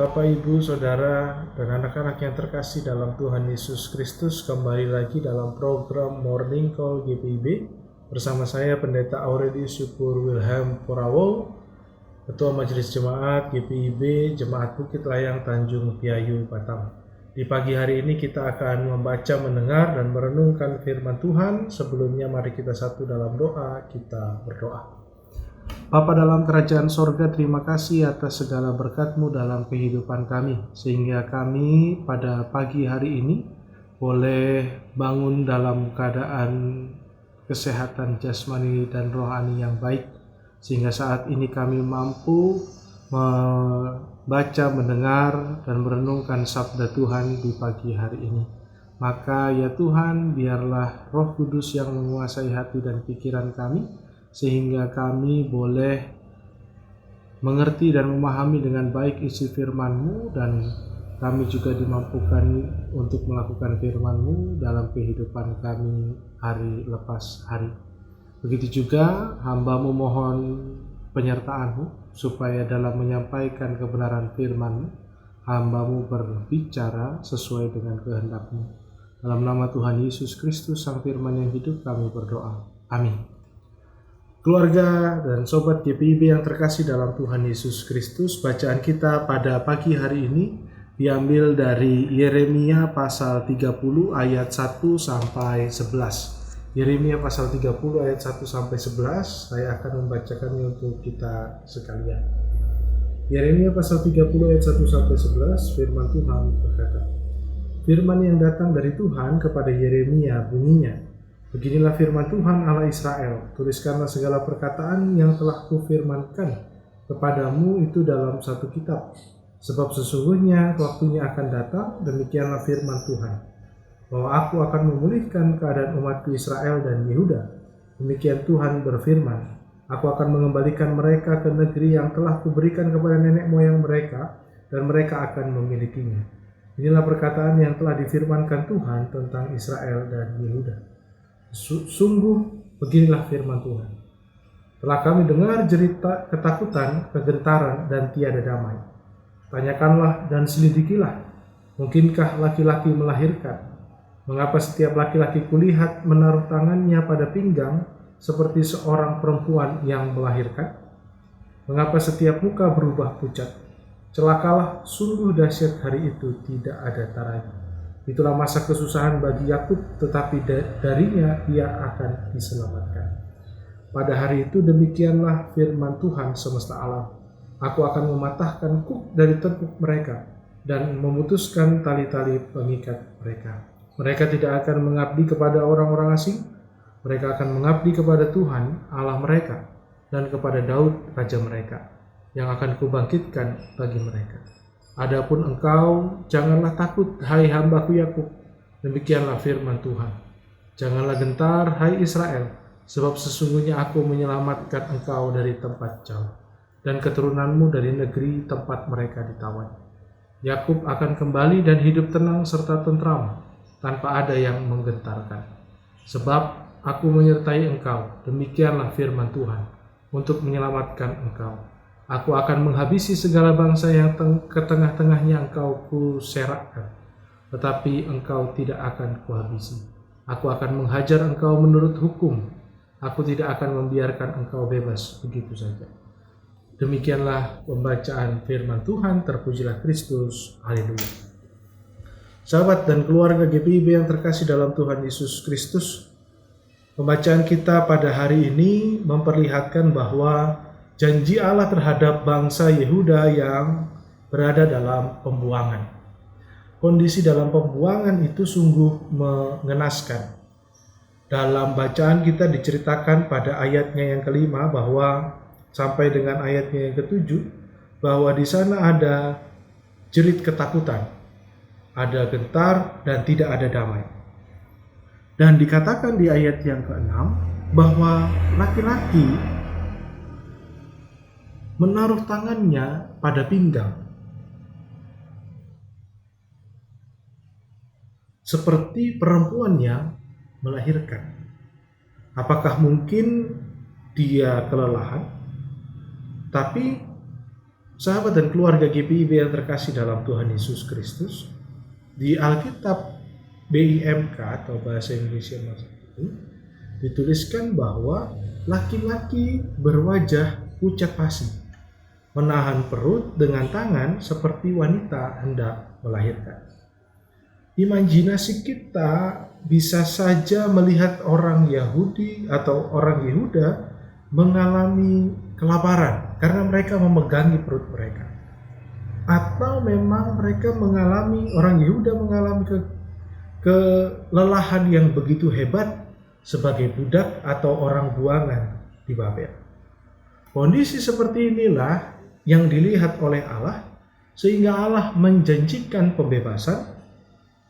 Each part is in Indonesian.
Bapak, Ibu, Saudara, dan anak-anak yang terkasih dalam Tuhan Yesus Kristus, kembali lagi dalam program Morning Call GPIB bersama saya Pendeta Aurelius Syukur Wilhelm Porawo, Ketua Majelis Jemaat GPIB Jemaat Bukit Layang Tanjung Piayu Batam. Di pagi hari ini kita akan membaca, mendengar, dan merenungkan firman Tuhan. Sebelumnya mari kita satu dalam doa, kita berdoa. Bapa dalam kerajaan sorga, terima kasih atas segala berkat-Mu dalam kehidupan kami, sehingga kami pada pagi hari ini boleh bangun dalam keadaan kesehatan jasmani dan rohani yang baik, sehingga saat ini kami mampu membaca, mendengar, dan merenungkan sabda Tuhan di pagi hari ini. Maka ya Tuhan, biarlah Roh Kudus yang menguasai hati dan pikiran kami, sehingga kami boleh mengerti dan memahami dengan baik isi firman-Mu, dan kami juga dimampukan untuk melakukan firman-Mu dalam kehidupan kami hari lepas hari. Begitu juga hamba-Mu mohon penyertaan-Mu, supaya dalam menyampaikan kebenaran firman-Mu, hamba-Mu berbicara sesuai dengan kehendak-Mu. Dalam nama Tuhan Yesus Kristus, Sang Firman yang hidup, kami berdoa. Amin. Keluarga dan sobat GPIB yang terkasih dalam Tuhan Yesus Kristus, bacaan kita pada pagi hari ini diambil dari Yeremia pasal 30 ayat 1 sampai 11. Yeremia pasal 30 ayat 1 sampai 11, saya akan membacakannya untuk kita sekalian. Yeremia pasal 30 ayat 1 sampai 11, firman Tuhan berkata, "Firman yang datang dari Tuhan kepada Yeremia bunyinya, beginilah firman Tuhan Allah Israel, tuliskanlah segala perkataan yang telah kufirmankan kepadamu itu dalam satu kitab. Sebab sesungguhnya waktunya akan datang, demikianlah firman Tuhan, bahwa aku akan memulihkan keadaan umatku Israel dan Yehuda. Demikian Tuhan berfirman, aku akan mengembalikan mereka ke negeri yang telah kuberikan kepada nenek moyang mereka, dan mereka akan memilikinya. Inilah perkataan yang telah difirmankan Tuhan tentang Israel dan Yehuda. Sungguh beginilah firman Tuhan. Telah kami dengar cerita ketakutan, kegentaran, dan tiada damai. Tanyakanlah dan selidikilah, mungkinkah laki-laki melahirkan? Mengapa setiap laki-laki kulihat menaruh tangannya pada pinggang seperti seorang perempuan yang melahirkan? Mengapa setiap muka berubah pucat? Celakalah, sungguh dahsyat hari itu, tidak ada taranya. Itulah masa kesusahan bagi Yakub, tetapi darinya ia akan diselamatkan. Pada hari itu demikianlah firman Tuhan semesta alam. Aku akan mematahkan kuk dari tengkuk mereka dan memutuskan tali-tali pengikat mereka. Mereka tidak akan mengabdi kepada orang-orang asing. Mereka akan mengabdi kepada Tuhan Allah mereka dan kepada Daud raja mereka, yang akan kubangkitkan bagi mereka. Adapun engkau, janganlah takut, hai hambaku Yakub, demikianlah firman Tuhan. Janganlah gentar, hai Israel, sebab sesungguhnya aku menyelamatkan engkau dari tempat jauh, dan keturunanmu dari negeri tempat mereka ditawan. Yakub akan kembali dan hidup tenang serta tentram, tanpa ada yang menggentarkan. Sebab aku menyertai engkau, demikianlah firman Tuhan, untuk menyelamatkan engkau. Aku akan menghabisi segala bangsa yang ke tengah-tengahnya engkau kuserakkan, tetapi engkau tidak akan kuhabisi. Aku akan menghajar engkau menurut hukum. Aku tidak akan membiarkan engkau bebas begitu saja." Demikianlah pembacaan firman Tuhan. Terpujilah Kristus. Haleluya. Sahabat dan keluarga GPIB yang terkasih dalam Tuhan Yesus Kristus, pembacaan kita pada hari ini memperlihatkan bahwa janji Allah terhadap bangsa Yehuda yang berada dalam pembuangan. Kondisi dalam pembuangan itu sungguh mengenaskan. Dalam bacaan kita diceritakan pada ayatnya yang kelima bahwa sampai dengan ayatnya yang ketujuh, bahwa di sana ada jerit ketakutan, ada gentar, dan tidak ada damai. Dan dikatakan di ayat yang keenam bahwa laki-laki menaruh tangannya pada pinggang seperti perempuan yang melahirkan. Apakah mungkin dia kelelahan? Tapi Sahabat dan keluarga GPIB yang terkasih dalam Tuhan Yesus Kristus, di Alkitab BIMK atau Bahasa Indonesia Masa Kini dituliskan bahwa laki-laki berwajah pucat pasi, menahan perut dengan tangan seperti wanita hendak melahirkan. Imajinasi kita bisa saja melihat orang Yahudi atau orang Yehuda mengalami kelaparan karena mereka memegangi perut mereka. Atau memang mereka orang Yehuda mengalami kelelahan yang begitu hebat sebagai budak atau orang buangan di Babel. Kondisi seperti inilah yang dilihat oleh Allah, sehingga Allah menjanjikan pembebasan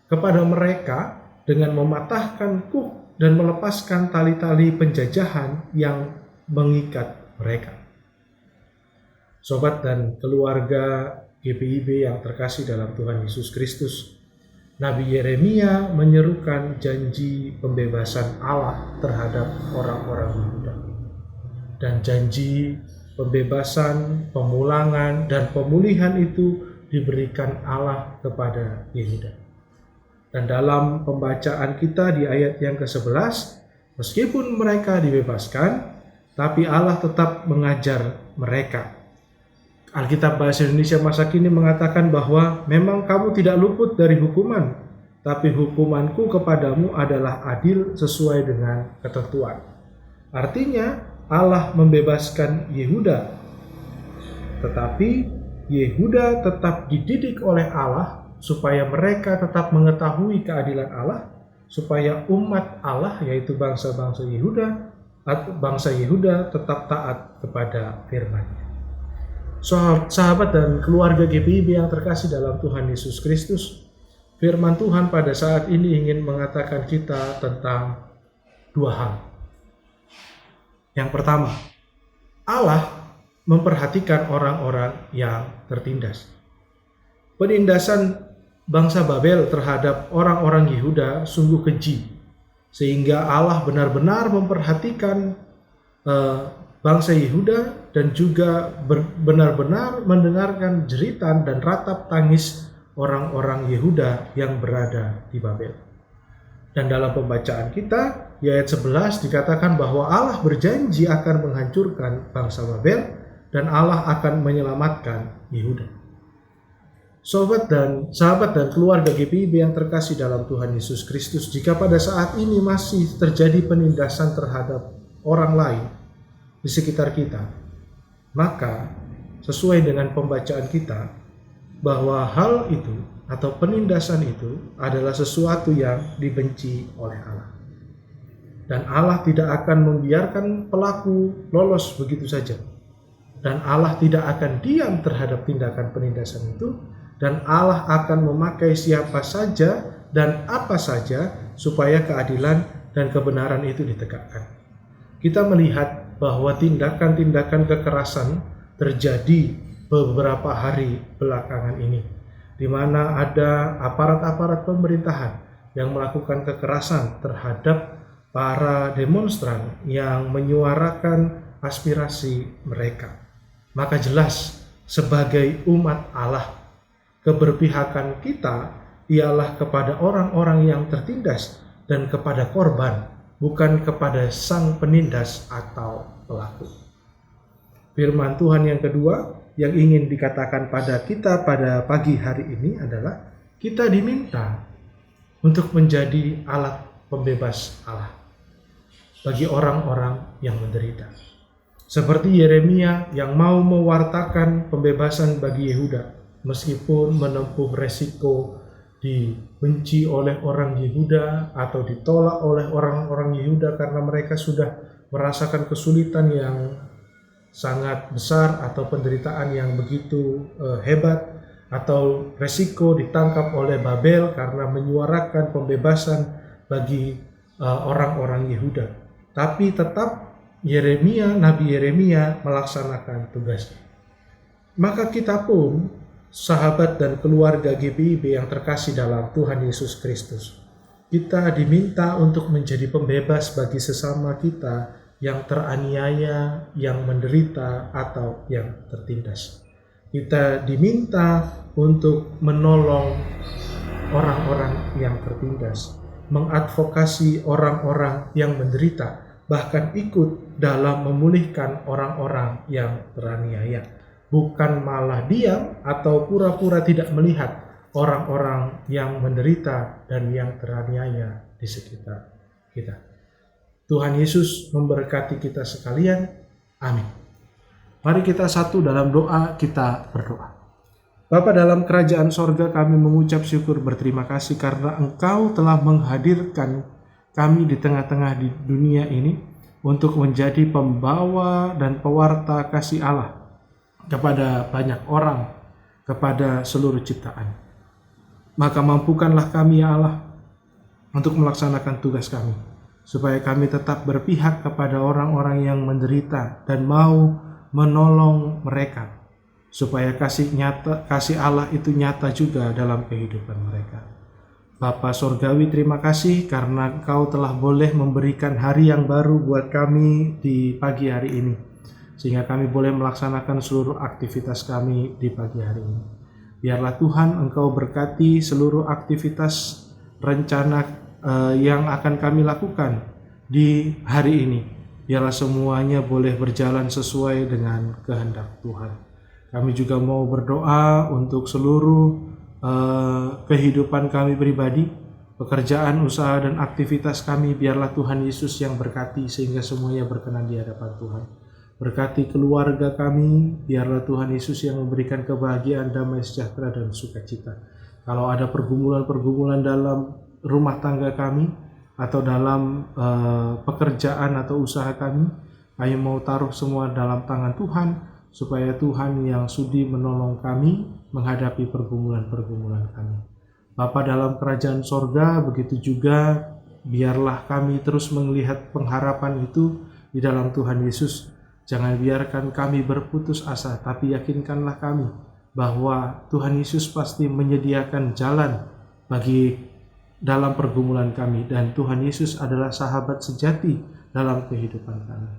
kepada mereka dengan mematahkan kuk dan melepaskan tali-tali penjajahan yang mengikat mereka. Sobat dan keluarga GPIB yang terkasih dalam Tuhan Yesus Kristus, Nabi Yeremia menyerukan janji pembebasan Allah terhadap orang-orang Yehuda. Dan janji pembebasan, pemulangan, dan pemulihan itu diberikan Allah kepada Yehuda. Dan dalam pembacaan kita di ayat yang ke-11, meskipun mereka dibebaskan, tapi Allah tetap mengajar mereka. Alkitab Bahasa Indonesia Masa Kini mengatakan bahwa memang kamu tidak luput dari hukuman, tapi hukumanku kepadamu adalah adil sesuai dengan ketentuan. Artinya Allah membebaskan Yehuda, tetapi Yehuda tetap dididik oleh Allah supaya mereka tetap mengetahui keadilan Allah, supaya umat Allah yaitu bangsa-bangsa Yehuda tetap taat kepada firman-Nya. Sahabat dan keluarga GPIB yang terkasih dalam Tuhan Yesus Kristus, firman Tuhan pada saat ini ingin mengatakan kita tentang dua hal. Yang pertama, Allah memperhatikan orang-orang yang tertindas. Penindasan bangsa Babel terhadap orang-orang Yehuda sungguh keji, sehingga Allah benar-benar memperhatikan bangsa Yehuda dan juga benar-benar mendengarkan jeritan dan ratap tangis orang-orang Yehuda yang berada di Babel. Dan dalam pembacaan kita, di ayat 11 dikatakan bahwa Allah berjanji akan menghancurkan bangsa Babel dan Allah akan menyelamatkan Yehuda. Sahabat dan keluarga GPIB yang terkasih dalam Tuhan Yesus Kristus, jika pada saat ini masih terjadi penindasan terhadap orang lain di sekitar kita, maka sesuai dengan pembacaan kita bahwa hal itu atau penindasan itu adalah sesuatu yang dibenci oleh Allah. Dan Allah tidak akan membiarkan pelaku lolos begitu saja. Dan Allah tidak akan diam terhadap tindakan penindasan itu, dan Allah akan memakai siapa saja dan apa saja supaya keadilan dan kebenaran itu ditegakkan. Kita melihat bahwa tindakan-tindakan kekerasan terjadi beberapa hari belakangan ini, di mana ada aparat-aparat pemerintahan yang melakukan kekerasan terhadap para demonstran yang menyuarakan aspirasi mereka. Maka jelas sebagai umat Allah, keberpihakan kita ialah kepada orang-orang yang tertindas dan kepada korban, bukan kepada sang penindas atau pelaku. Firman Tuhan yang kedua yang ingin dikatakan pada kita pada pagi hari ini adalah kita diminta untuk menjadi alat pembebas Allah bagi orang-orang yang menderita. Seperti Yeremia yang mau mewartakan pembebasan bagi Yehuda, meskipun menempuh resiko dibenci oleh orang Yehuda atau ditolak oleh orang-orang Yehuda karena mereka sudah merasakan kesulitan yang sangat besar atau penderitaan yang begitu hebat, atau resiko ditangkap oleh Babel karena menyuarakan pembebasan bagi orang-orang Yehuda. Tapi tetap Nabi Yeremia melaksanakan tugasnya. Maka kita pun, sahabat dan keluarga GPIB yang terkasih dalam Tuhan Yesus Kristus, kita diminta untuk menjadi pembebas bagi sesama kita yang teraniaya, yang menderita, atau yang tertindas. Kita diminta untuk menolong orang-orang yang tertindas, mengadvokasi orang-orang yang menderita, bahkan ikut dalam memulihkan orang-orang yang teraniaya. Bukan malah diam atau pura-pura tidak melihat orang-orang yang menderita dan yang teraniaya di sekitar kita. Tuhan Yesus memberkati kita sekalian. Amin. Mari kita satu dalam doa, kita berdoa. Bapa dalam kerajaan sorga, kami mengucap syukur berterima kasih karena Engkau telah menghadirkan kami di tengah-tengah di dunia ini untuk menjadi pembawa dan pewarta kasih Allah kepada banyak orang, kepada seluruh ciptaan. Maka mampukanlah kami ya Allah untuk melaksanakan tugas kami, supaya kami tetap berpihak kepada orang-orang yang menderita dan mau menolong mereka, supaya kasih Allah itu nyata juga dalam kehidupan mereka. Bapa Sorgawi, terima kasih karena Engkau telah boleh memberikan hari yang baru buat kami di pagi hari ini, sehingga kami boleh melaksanakan seluruh aktivitas kami di pagi hari ini. Biarlah Tuhan Engkau berkati seluruh aktivitas rencana yang akan kami lakukan di hari ini. Biarlah semuanya boleh berjalan sesuai dengan kehendak Tuhan. Kami juga mau berdoa untuk seluruh kehidupan kami pribadi, pekerjaan, usaha, dan aktivitas kami. Biarlah Tuhan Yesus yang berkati sehingga semuanya berkenan di hadapan Tuhan. Berkati keluarga kami, biarlah Tuhan Yesus yang memberikan kebahagiaan, damai, sejahtera, dan sukacita. Kalau ada pergumulan-pergumulan dalam rumah tangga kami, atau dalam pekerjaan atau usaha kami mau taruh semua dalam tangan Tuhan, supaya Tuhan yang sudi menolong kami menghadapi pergumulan-pergumulan kami. Bapa dalam kerajaan sorga, begitu juga biarlah kami terus melihat pengharapan itu di dalam Tuhan Yesus. Jangan biarkan kami berputus asa, tapi yakinkanlah kami bahwa Tuhan Yesus pasti menyediakan jalan bagi dalam pergumulan kami, dan Tuhan Yesus adalah sahabat sejati dalam kehidupan kami.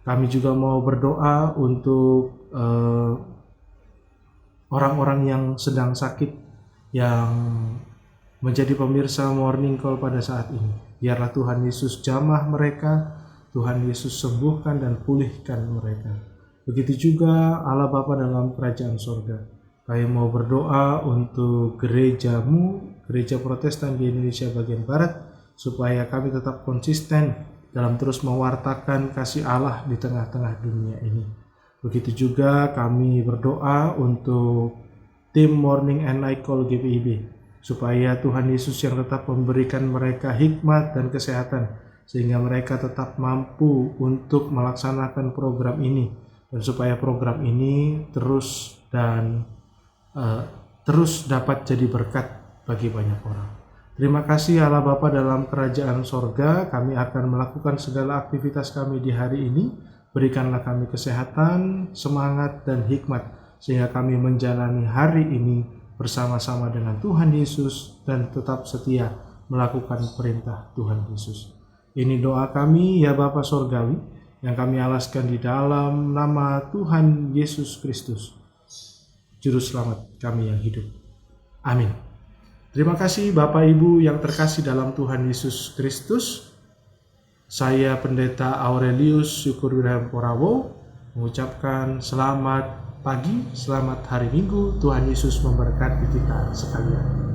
Kami juga mau berdoa untuk orang-orang yang sedang sakit, yang menjadi pemirsa Morning Call pada saat ini. Biarlah Tuhan Yesus jamah mereka, Tuhan Yesus sembuhkan dan pulihkan mereka. Begitu juga Allah Bapa dalam kerajaan sorga. Kami mau berdoa untuk gerejamu, Gereja Protestan di Indonesia bagian Barat, supaya kami tetap konsisten dalam terus mewartakan kasih Allah di tengah-tengah dunia ini. Begitu juga kami berdoa untuk tim Morning and Night Call GPIB, supaya Tuhan Yesus yang tetap memberikan mereka hikmat dan kesehatan, sehingga mereka tetap mampu untuk melaksanakan program ini, dan supaya program ini terus dapat jadi berkat bagi banyak orang. Terima kasih Allah Bapa dalam kerajaan sorga. Kami akan melakukan segala aktivitas kami di hari ini. Berikanlah kami kesehatan, semangat, dan hikmat, sehingga kami menjalani hari ini bersama-sama dengan Tuhan Yesus dan tetap setia melakukan perintah Tuhan Yesus. Ini doa kami ya Bapa Sorgawi, yang kami alaskan di dalam nama Tuhan Yesus Kristus, Juru Selamat kami yang hidup. Amin. Terima kasih Bapak Ibu yang terkasih dalam Tuhan Yesus Kristus. Saya Pendeta Aurelius Syukur Wilhelm Porawo mengucapkan selamat pagi, selamat hari Minggu. Tuhan Yesus memberkati kita sekalian.